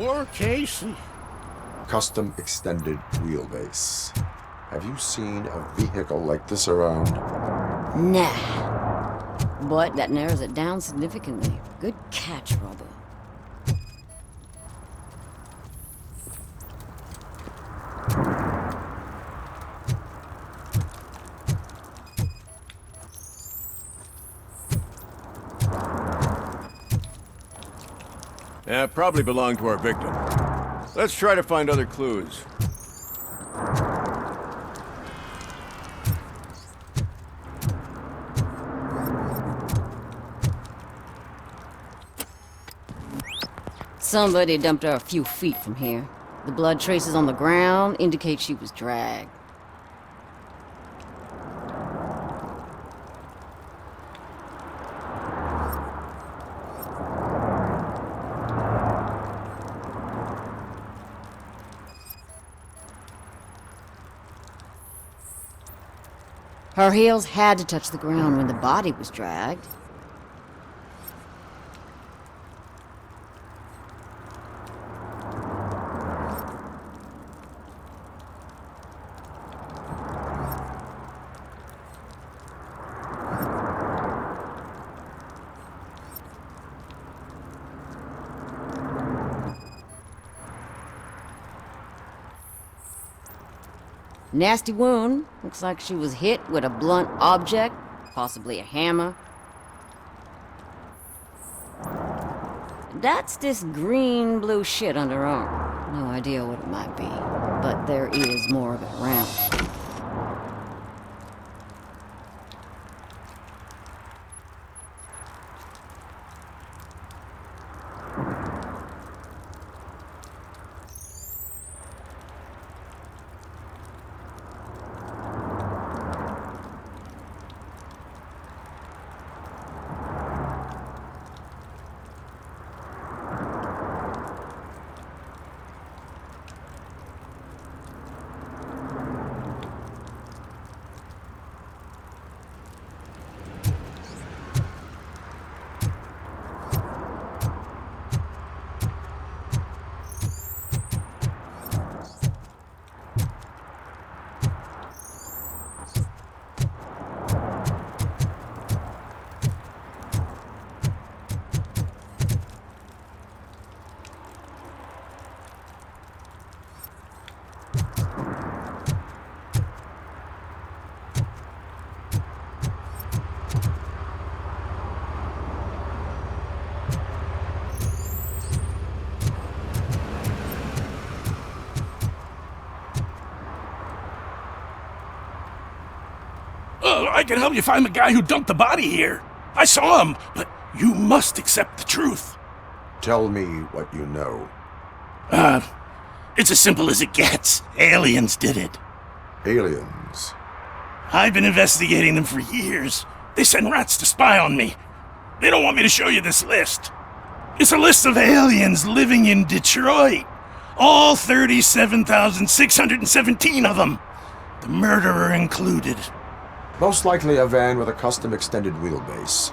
Poor Casey. Custom extended wheelbase. Have you seen a vehicle like this around? Nah. But that narrows it down significantly. Good catch, Robo. Yeah, probably belonged to our victim. Let's try to find other clues. Somebody dumped her a few feet from here. The blood traces on the ground indicate she was dragged. Her heels had to touch the ground when the body was dragged. Nasty wound. Looks like she was hit with a blunt object, possibly a hammer. That's this green-blue shit under her arm. No idea what it might be, but there is more of it around. I can help you find the guy who dumped the body here. I saw him, but you must accept the truth. Tell me what you know. It's as simple as it gets. Aliens did it. Aliens? I've been investigating them for years. They send rats to spy on me. They don't want me to show you this list. It's a list of aliens living in Detroit. All 37,617 of them. The murderer included. Most likely a van with a custom extended wheelbase.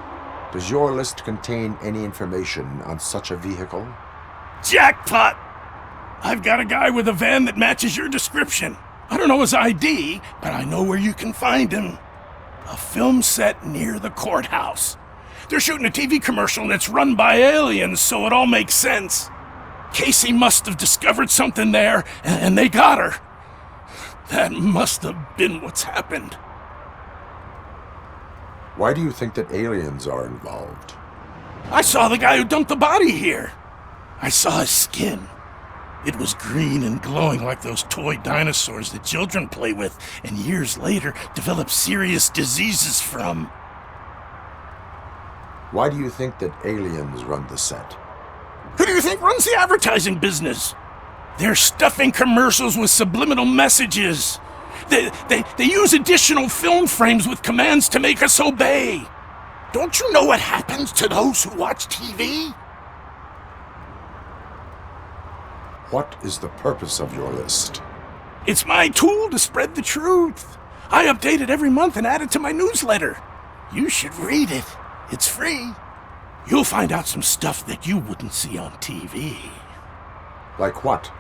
Does your list contain any information on such a vehicle? Jackpot! I've got a guy with a van that matches your description. I don't know his ID, but I know where you can find him. A film set near the courthouse. They're shooting a TV commercial that's run by aliens, so it all makes sense. Casey must have discovered something there, and they got her. That must have been what's happened. Why do you think that aliens are involved? I saw the guy who dumped the body here. I saw his skin. It was green and glowing like those toy dinosaurs that children play with and years later develop serious diseases from. Why do you think that aliens run the set? Who do you think runs the advertising business? They're stuffing commercials with subliminal messages. They use additional film frames with commands to make us obey. Don't you know what happens to those who watch TV? What is the purpose of your list? It's my tool to spread the truth. I update it every month and add it to my newsletter. You should read it. It's free. You'll find out some stuff that you wouldn't see on TV. Like what?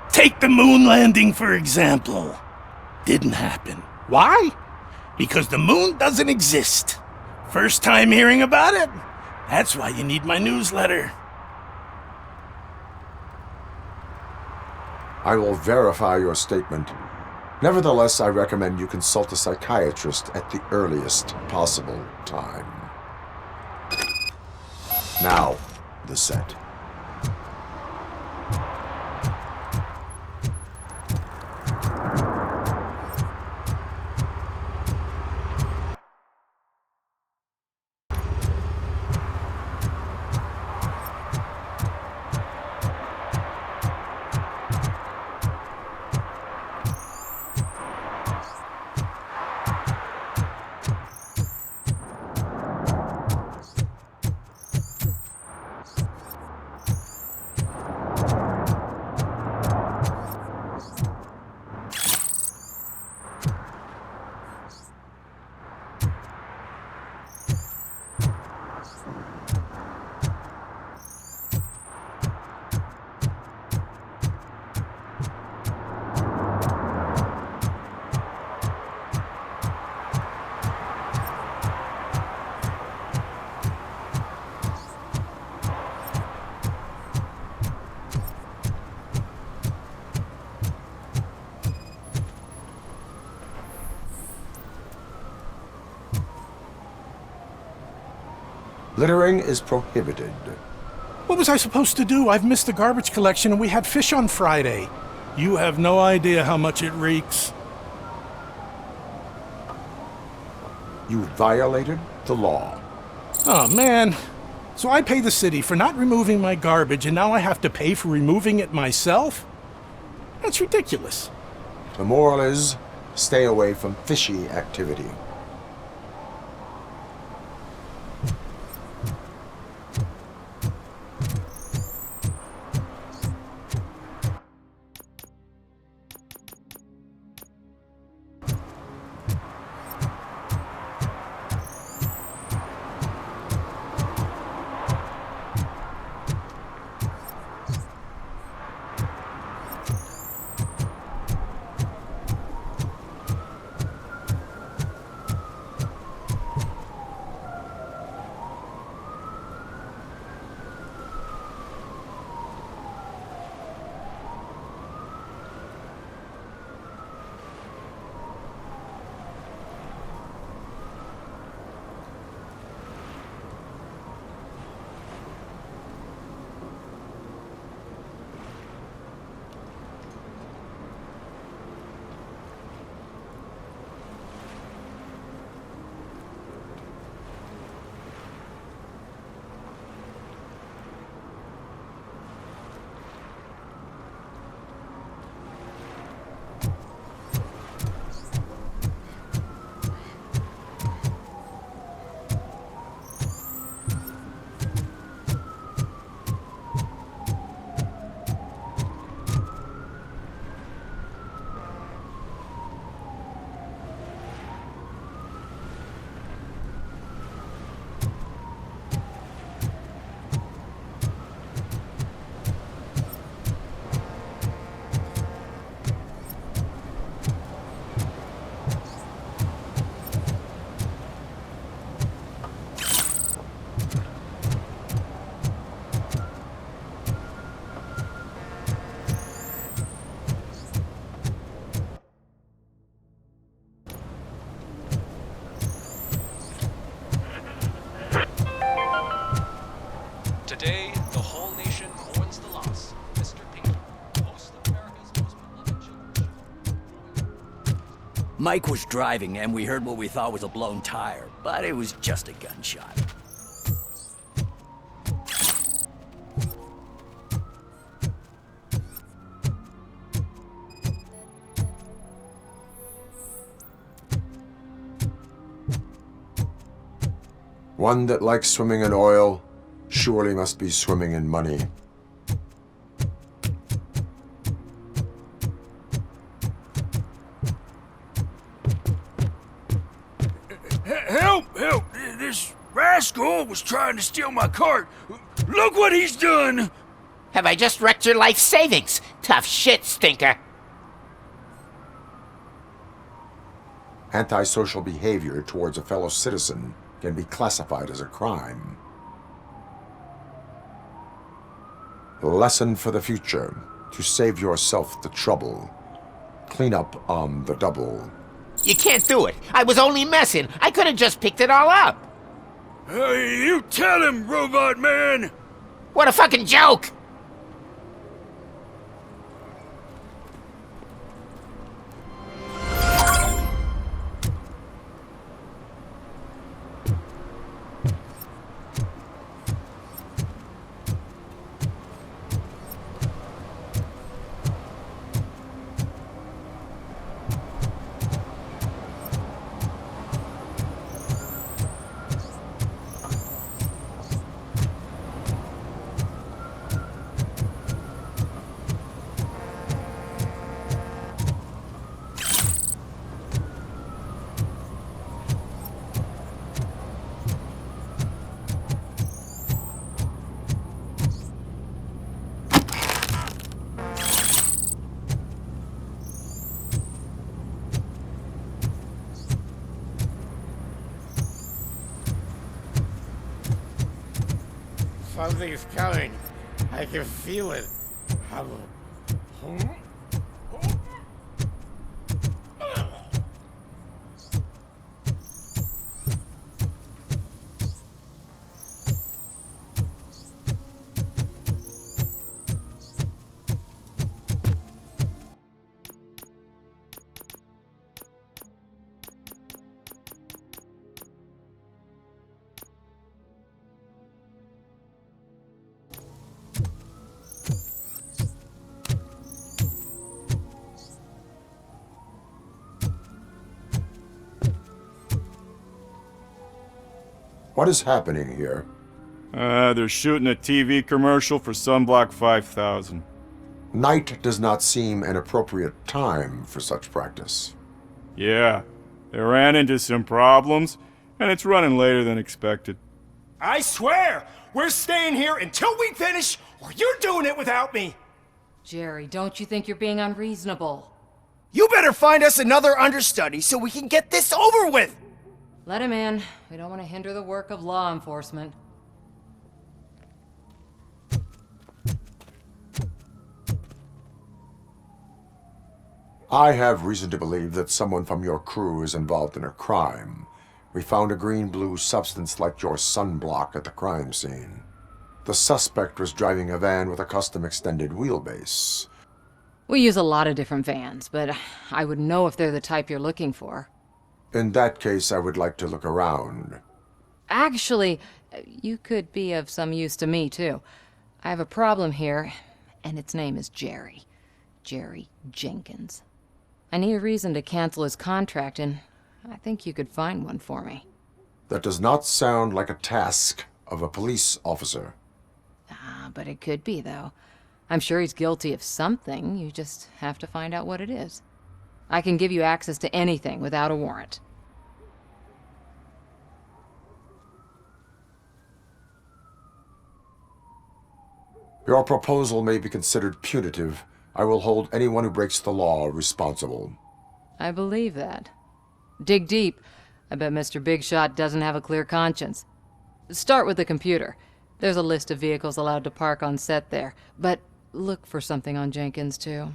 Take the moon landing, for example. Didn't happen. Why? Because the moon doesn't exist. First time hearing about it? That's why you need my newsletter. I will verify your statement. Nevertheless, I recommend you consult a psychiatrist at the earliest possible time. Now, the set. Littering is prohibited. What was I supposed to do? I've missed the garbage collection and we had fish on Friday. You have no idea how much it reeks. You violated the law. Oh, man. So I pay the city for not removing my garbage and now I have to pay for removing it myself? That's ridiculous. The moral is, stay away from fishy activity. Today, the whole nation mourns the loss of Mr. Pink, most of America's most beloved children. Mike was driving and we heard what we thought was a blown tire, but it was just a gunshot. One that likes swimming in oil surely must be swimming in money. Help! Help! This rascal was trying to steal my cart. Look what he's done! Have I just wrecked your life savings? Tough shit, stinker. Antisocial behavior towards a fellow citizen can be classified as a crime. Lesson for the future: to save yourself the trouble. Clean up on the double. You can't do it. I was only messing. I could have just picked it all up. Hey, you tell him, Robot Man! What a fucking joke! Something's coming. I can feel it. What is happening here? They're shooting a TV commercial for Sunblock 5000. Night does not seem an appropriate time for such practice. Yeah, they ran into some problems, and it's running later than expected. I swear, we're staying here until we finish, or you're doing it without me! Jerry, don't you think you're being unreasonable? You better find us another understudy so we can get this over with! Let him in. We don't want to hinder the work of law enforcement. I have reason to believe that someone from your crew is involved in a crime. We found a green-blue substance like your sunblock at the crime scene. The suspect was driving a van with a custom extended wheelbase. We use a lot of different vans, but I would know if they're the type you're looking for. In that case, I would like to look around. Actually, you could be of some use to me, too. I have a problem here, and its name is Jerry. Jerry Jenkins. I need a reason to cancel his contract, and I think you could find one for me. That does not sound like a task of a police officer. But it could be, though. I'm sure he's guilty of something. You just have to find out what it is. I can give you access to anything without a warrant. Your proposal may be considered punitive. I will hold anyone who breaks the law responsible. I believe that. Dig deep. I bet Mr. Big Shot doesn't have a clear conscience. Start with the computer. There's a list of vehicles allowed to park on set there, but look for something on Jenkins, too.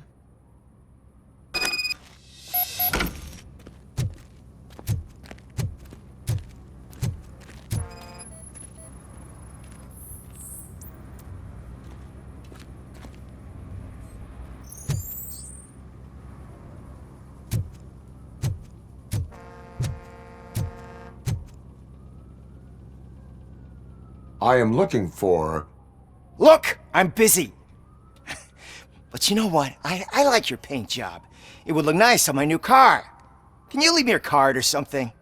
I am looking for... Look, I'm busy. But you know what? I like your paint job. It would look nice on my new car. Can you leave me your card or something?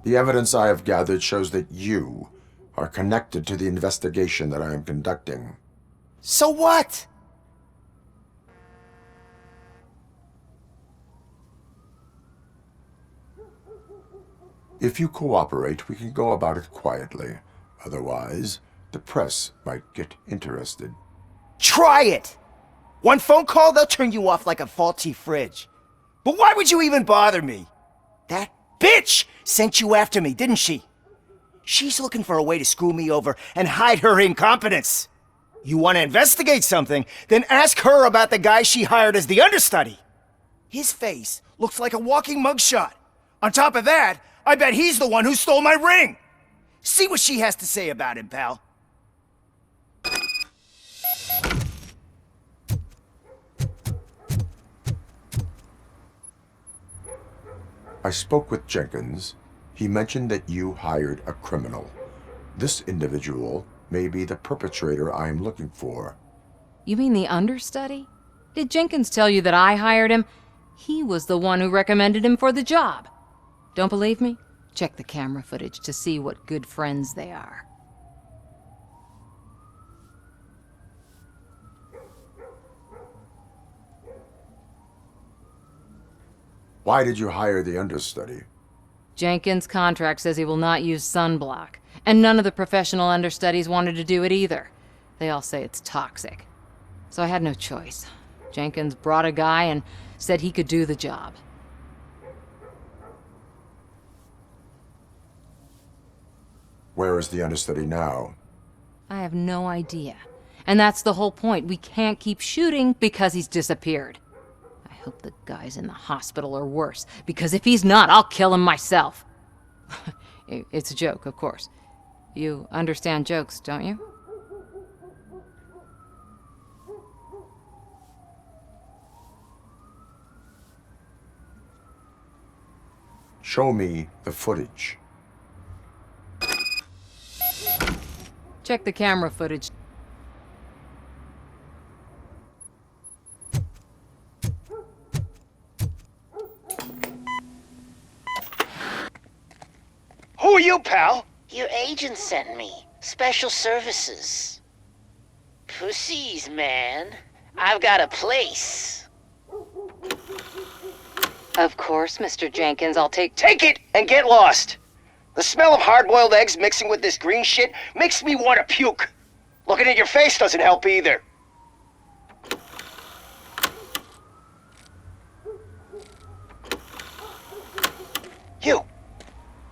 The evidence I have gathered shows that you are connected to the investigation that I am conducting. So what? If you cooperate, we can go about it quietly. Otherwise, the press might get interested. Try it! One phone call, they'll turn you off like a faulty fridge. But why would you even bother me? That bitch sent you after me, didn't she? She's looking for a way to screw me over and hide her incompetence. You want to investigate something, then ask her about the guy she hired as the understudy. His face looks like a walking mugshot. On top of that, I bet he's the one who stole my ring. See what she has to say about him, pal. I spoke with Jenkins. He mentioned that you hired a criminal. This individual may be the perpetrator I am looking for. You mean the understudy? Did Jenkins tell you that I hired him? He was the one who recommended him for the job. Don't believe me? Check the camera footage to see what good friends they are. Why did you hire the understudy? Jenkins' contract says he will not use sunblock, and none of the professional understudies wanted to do it either. They all say it's toxic. So I had no choice. Jenkins brought a guy and said he could do the job. Where is the understudy now? I have no idea. And that's the whole point. We can't keep shooting because he's disappeared. I hope the guy's in the hospital or worse, because if he's not, I'll kill him myself. It's a joke, of course. You understand jokes, don't you? Show me the footage. Check the camera footage. Who are you, pal? Your agent sent me. Special services. Pussies, man. I've got a place. Of course, Mr. Jenkins, I'll take Take it and get lost. The smell of hard-boiled eggs mixing with this green shit makes me want to puke. Looking at your face doesn't help either.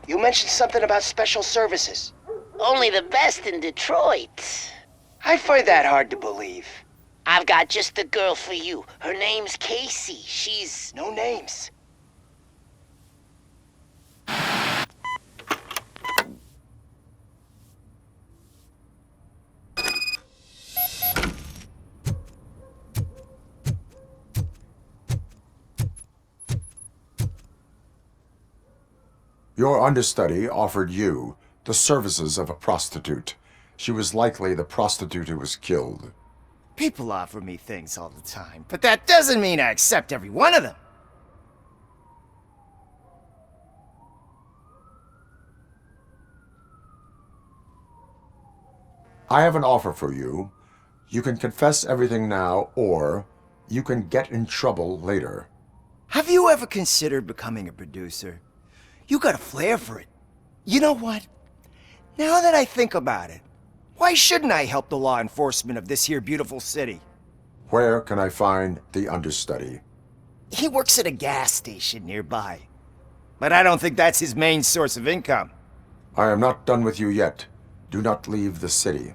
You mentioned something about special services. Only the best in Detroit. I find that hard to believe. I've got just the girl for you. Her name's Casey. She's... No names. Your understudy offered you the services of a prostitute. She was likely the prostitute who was killed. People offer me things all the time, but that doesn't mean I accept every one of them. I have an offer for you. You can confess everything now, or you can get in trouble later. Have you ever considered becoming a producer? You got a flair for it. You know what? Now that I think about it, why shouldn't I help the law enforcement of this here beautiful city? Where can I find the understudy? He works at a gas station nearby. But I don't think that's his main source of income. I am not done with you yet. Do not leave the city.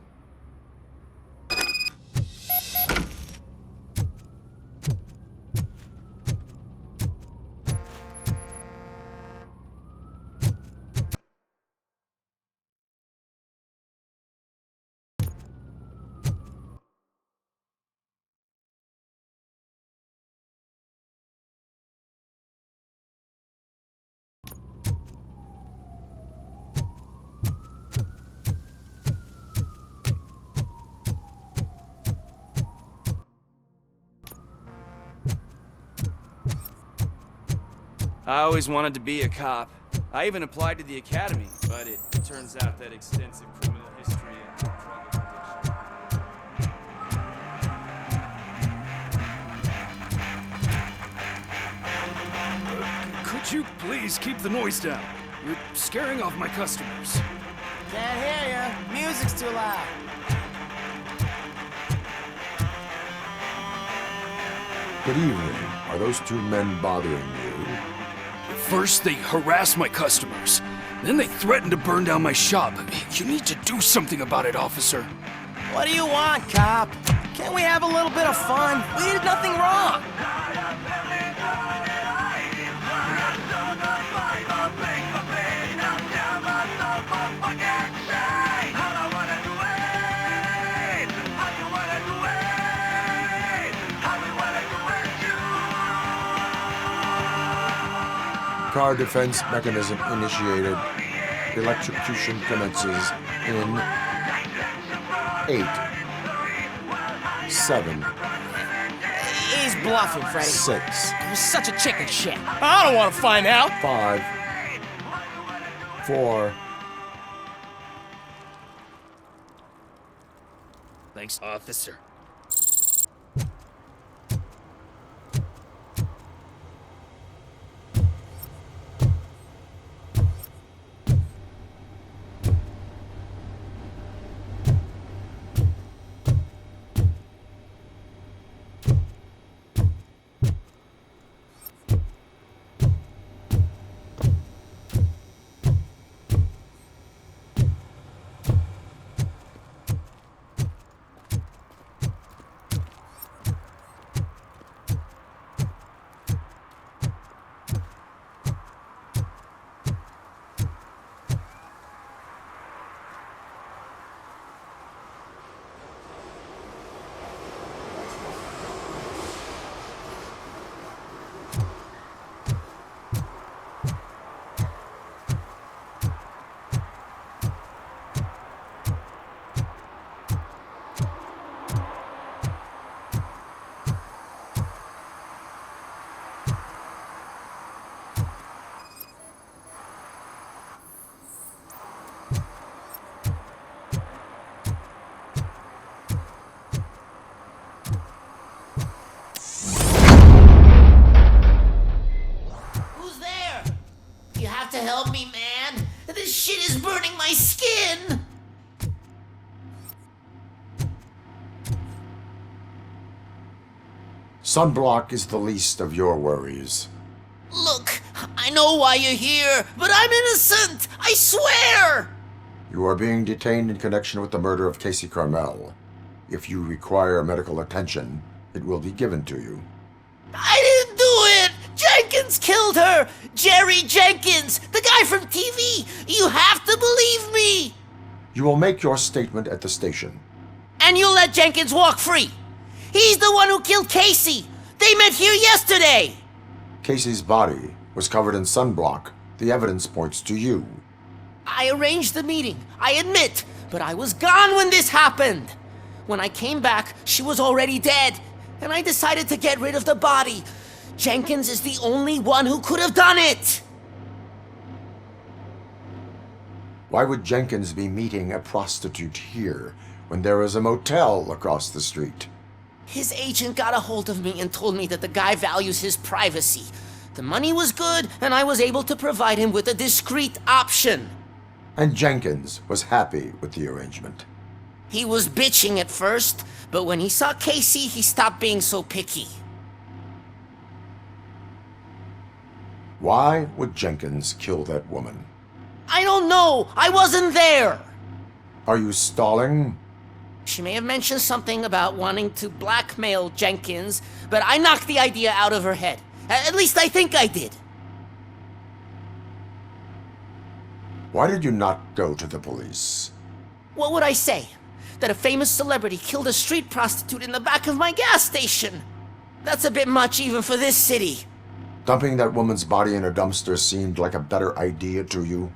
I always wanted to be a cop. I even applied to the academy, but it turns out that extensive criminal history and drug addiction. Could you please keep the noise down? You're scaring off my customers. Can't hear ya. Music's too loud. Good evening. Are those two men bothering you? First, they harass my customers. Then they threaten to burn down my shop. You need to do something about it, officer. What do you want, cop? Can't we have a little bit of fun? We did nothing wrong. Car defense mechanism initiated. Electrocution commences in 8, 7, He's bluffing, Freddy. 6. You're such a chicken shit. I don't want to find out. 5, 4. Thanks, officer. To help me, man. This shit is burning my skin. Sunblock is the least of your worries. Look, I know why you're here, but I'm innocent. I swear. You are being detained in connection with the murder of Casey Carmel. If you require medical attention, it will be given to you. I didn't do it. Jenkins killed her! Jerry Jenkins! The guy from TV! You have to believe me! You will make your statement at the station. And you'll let Jenkins walk free! He's the one who killed Casey! They met here yesterday! Casey's body was covered in sunblock. The evidence points to you. I arranged the meeting, I admit, but I was gone when this happened! When I came back, she was already dead, and I decided to get rid of the body. Jenkins is the only one who could have done it! Why would Jenkins be meeting a prostitute here when there is a motel across the street? His agent got a hold of me and told me that the guy values his privacy. The money was good, and I was able to provide him with a discreet option. And Jenkins was happy with the arrangement. He was bitching at first, but when he saw Casey, he stopped being so picky. Why would Jenkins kill that woman? I don't know! I wasn't there! Are you stalling? She may have mentioned something about wanting to blackmail Jenkins, but I knocked the idea out of her head. At least I think I did. Why did you not go to the police? What would I say? That a famous celebrity killed a street prostitute in the back of my gas station? That's a bit much even for this city. Dumping that woman's body in a dumpster seemed like a better idea to you?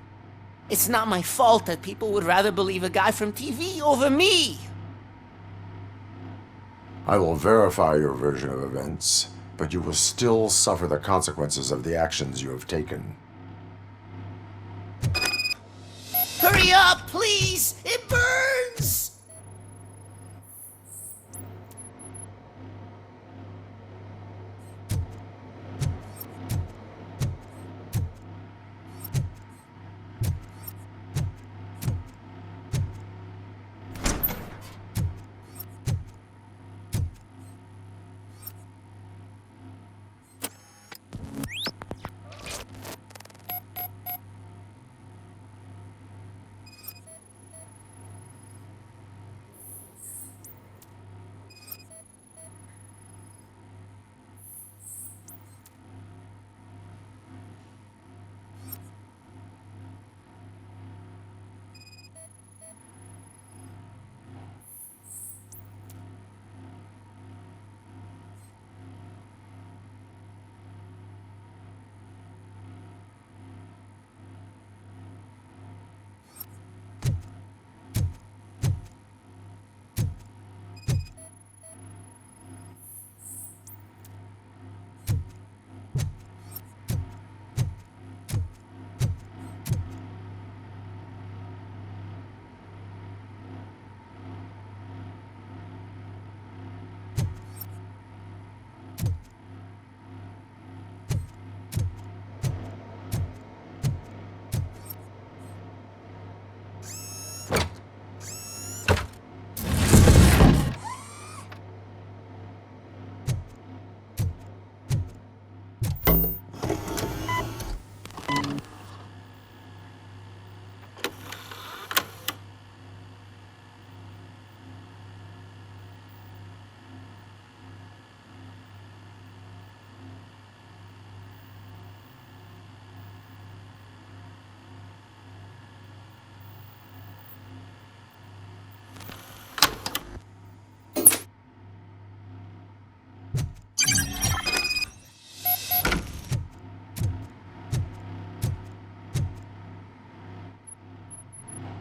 It's not my fault that people would rather believe a guy from TV over me. I will verify your version of events, but you will still suffer the consequences of the actions you have taken. Hurry up, please! It burns!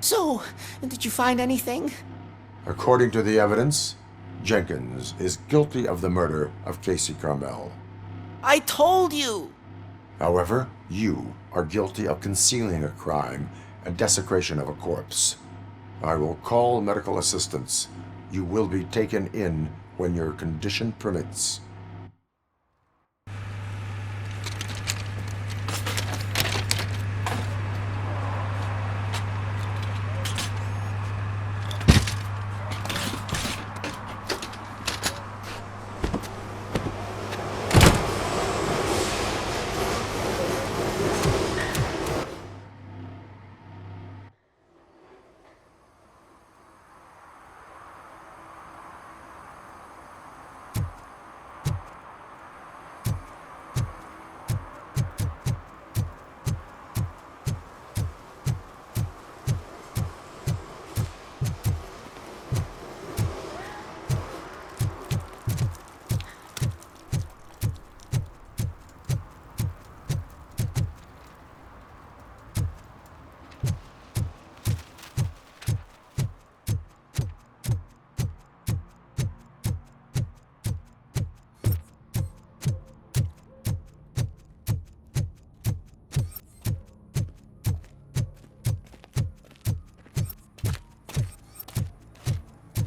So, did you find anything? According to the evidence, Jenkins is guilty of the murder of Casey Carmel. I told you! However, you are guilty of concealing a crime and desecration of a corpse. I will call medical assistance. You will be taken in when your condition permits.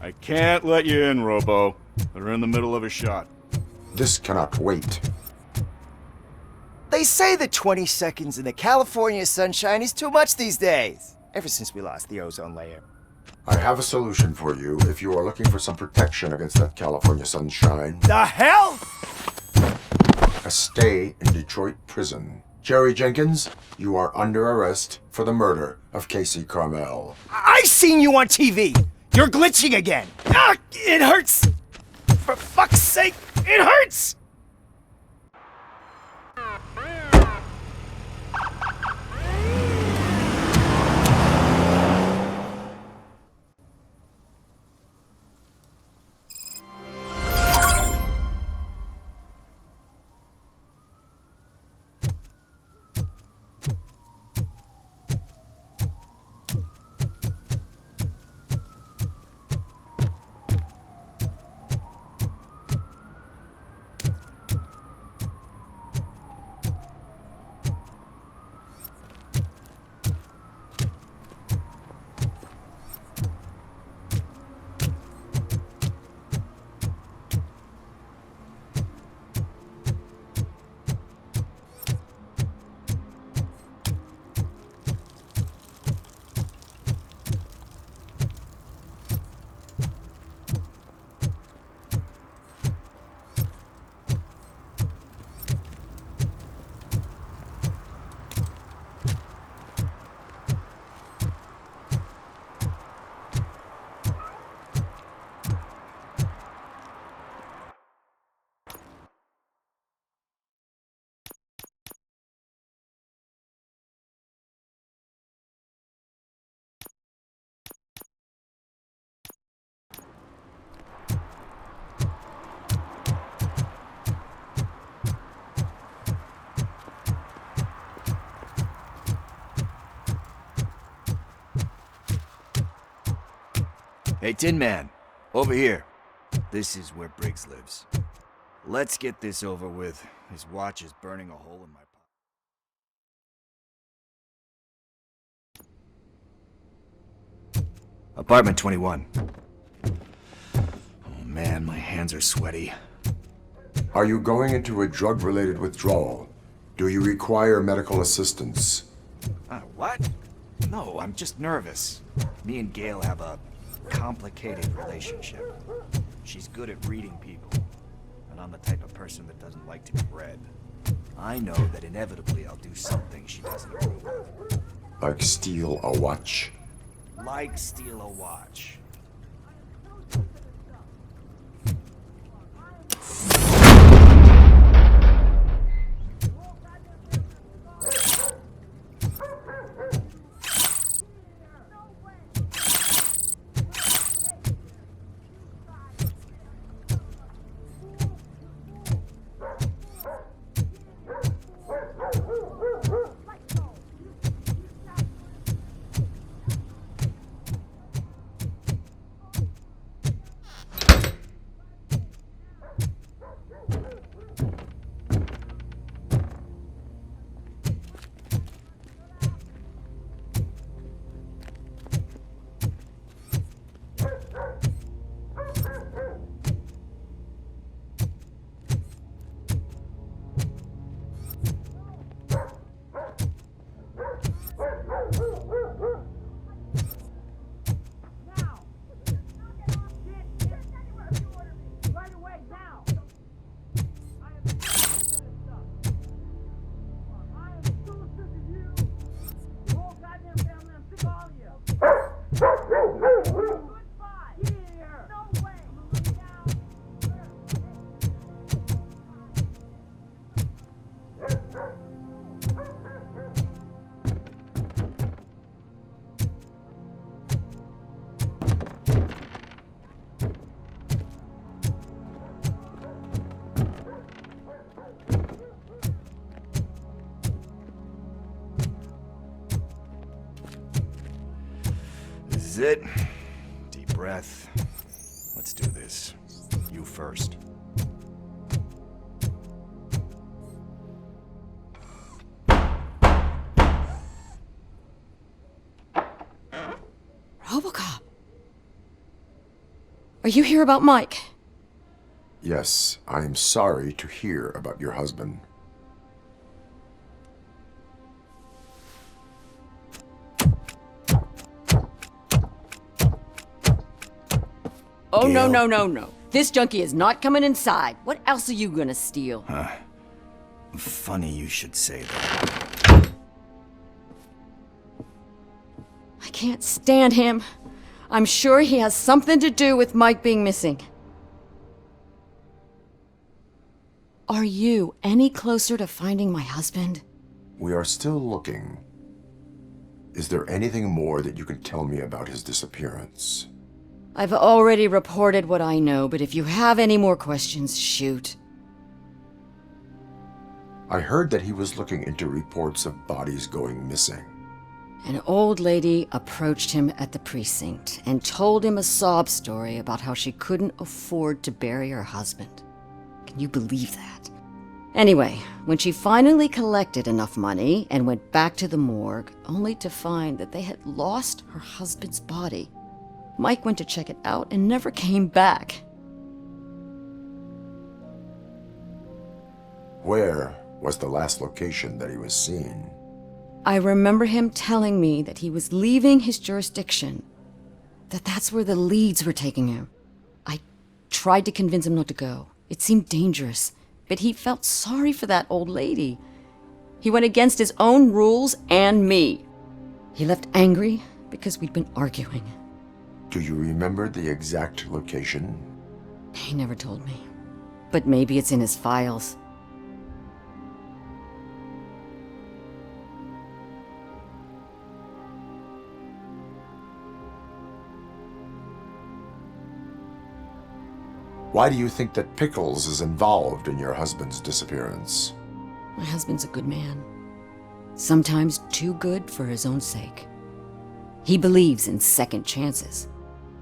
I can't let you in, Robo. They're in the middle of a shot. This cannot wait. They say that 20 seconds in the California sunshine is too much these days. Ever since we lost the ozone layer. I have a solution for you if you are looking for some protection against that California sunshine. The hell? A stay in Detroit prison. Jerry Jenkins, you are under arrest for the murder of Casey Carmel. I seen you on TV! You're glitching again! Ah, it hurts! For fuck's sake, it hurts! Hey, Tin Man, over here. This is where Briggs lives. Let's get this over with. His watch is burning a hole in my pocket. Apartment 21. Oh man, my hands are sweaty. Are you going into a drug-related withdrawal? Do you require medical assistance? What? No, I'm just nervous. Me and Gail have a complicated relationship. She's good at reading people, and I'm the type of person that doesn't like to be read. I know that inevitably I'll do something she doesn't approve of. Like steal a watch? Like steal a watch. This is it. Deep breath. Let's do this. You first. Robocop. Are you here about Mike? Yes, I am sorry to hear about your husband. Oh, no, no, no, no. This junkie is not coming inside. What else are you gonna steal? Funny you should say that. I can't stand him. I'm sure he has something to do with Mike being missing. Are you any closer to finding my husband? We are still looking. Is there anything more that you can tell me about his disappearance? I've already reported what I know, but if you have any more questions, shoot. I heard that he was looking into reports of bodies going missing. An old lady approached him at the precinct and told him a sob story about how she couldn't afford to bury her husband. Can you believe that? Anyway, when she finally collected enough money and went back to the morgue, only to find that they had lost her husband's body, Mike went to check it out and never came back. Where was the last location that he was seen? I remember him telling me that he was leaving his jurisdiction, that's where the leads were taking him. I tried to convince him not to go. It seemed dangerous, but he felt sorry for that old lady. He went against his own rules and me. He left angry because we'd been arguing. Do you remember the exact location? He never told me. But maybe it's in his files. Why do you think that Pickles is involved in your husband's disappearance? My husband's a good man. Sometimes too good for his own sake. He believes in second chances.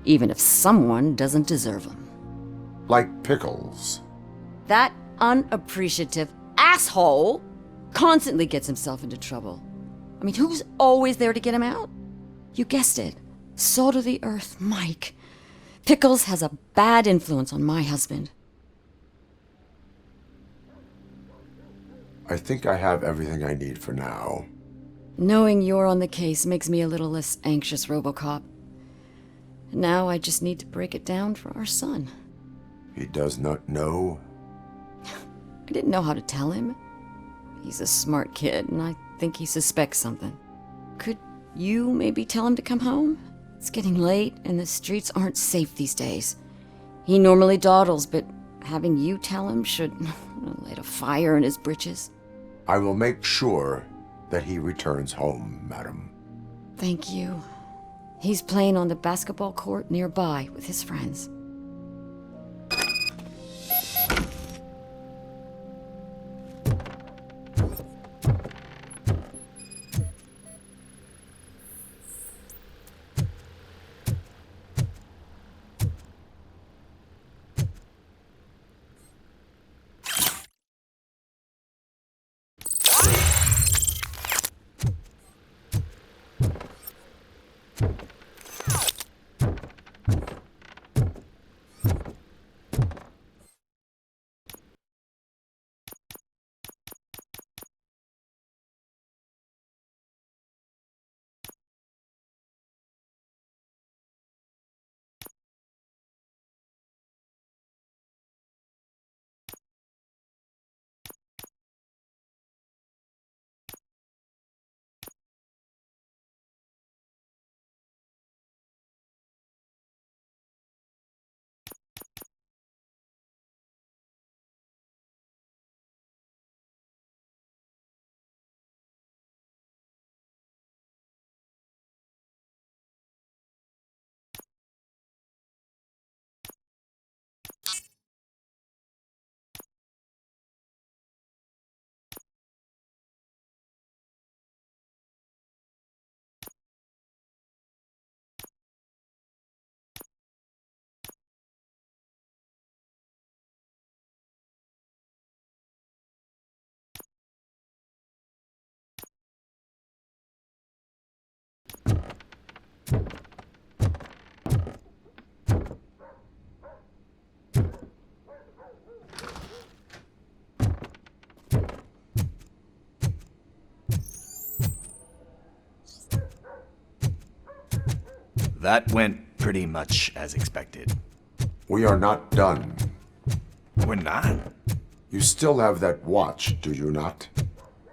even if someone doesn't deserve them. Like Pickles. That unappreciative asshole constantly gets himself into trouble. I mean, who's always there to get him out? You guessed it. Salt of the earth, Mike. Pickles has a bad influence on my husband. I think I have everything I need for now. Knowing you're on the case makes me a little less anxious, Robocop. Now I just need to break it down for our son. He does not know? I didn't know how to tell him. He's a smart kid, and I think he suspects something. Could you maybe tell him to come home? It's getting late, and the streets aren't safe these days. He normally dawdles, but having you tell him should light a fire in his britches. I will make sure that he returns home, madam. Thank you. He's playing on the basketball court nearby with his friends. That went pretty much as expected. We are not done. We're not? You still have that watch, do you not?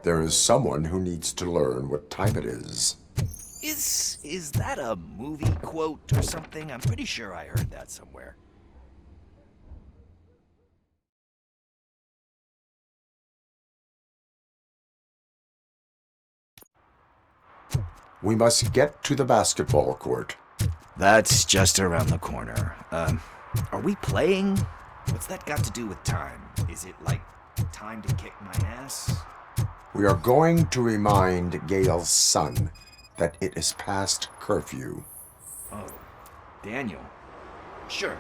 There is someone who needs to learn what time it is. Is that a movie quote or something? I'm pretty sure I heard that somewhere. We must get to the basketball court. That's just around the corner. Are we playing? What's that got to do with time? Is it like time to kick my ass? We are going to remind Gail's son that it is past curfew. Oh, Daniel. Sure.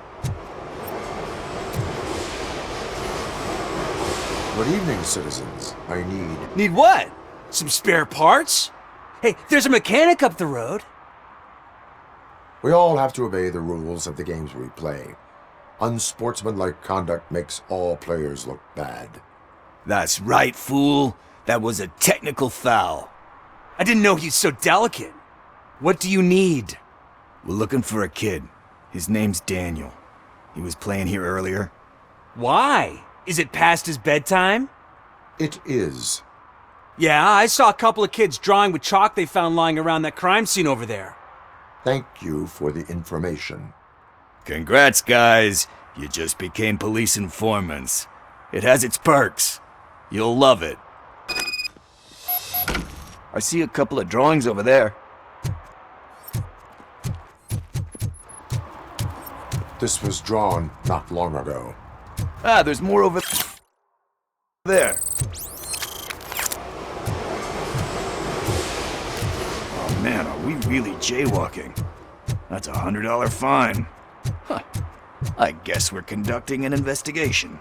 Good evening, citizens. I need... Need what? Some spare parts? Hey, there's a mechanic up the road. We all have to obey the rules of the games we play. Unsportsmanlike conduct makes all players look bad. That's right, fool. That was a technical foul. I didn't know he's so delicate. What do you need? We're looking for a kid. His name's Daniel. He was playing here earlier. Why? Is it past his bedtime? It is. Yeah, I saw a couple of kids drawing with chalk they found lying around that crime scene over there. Thank you for the information. Congrats, guys. You just became police informants. It has its perks. You'll love it. I see a couple of drawings over there. This was drawn not long ago. Ah, there's more over there. Oh man, are we really jaywalking? That's a $100 fine. Huh. I guess we're conducting an investigation.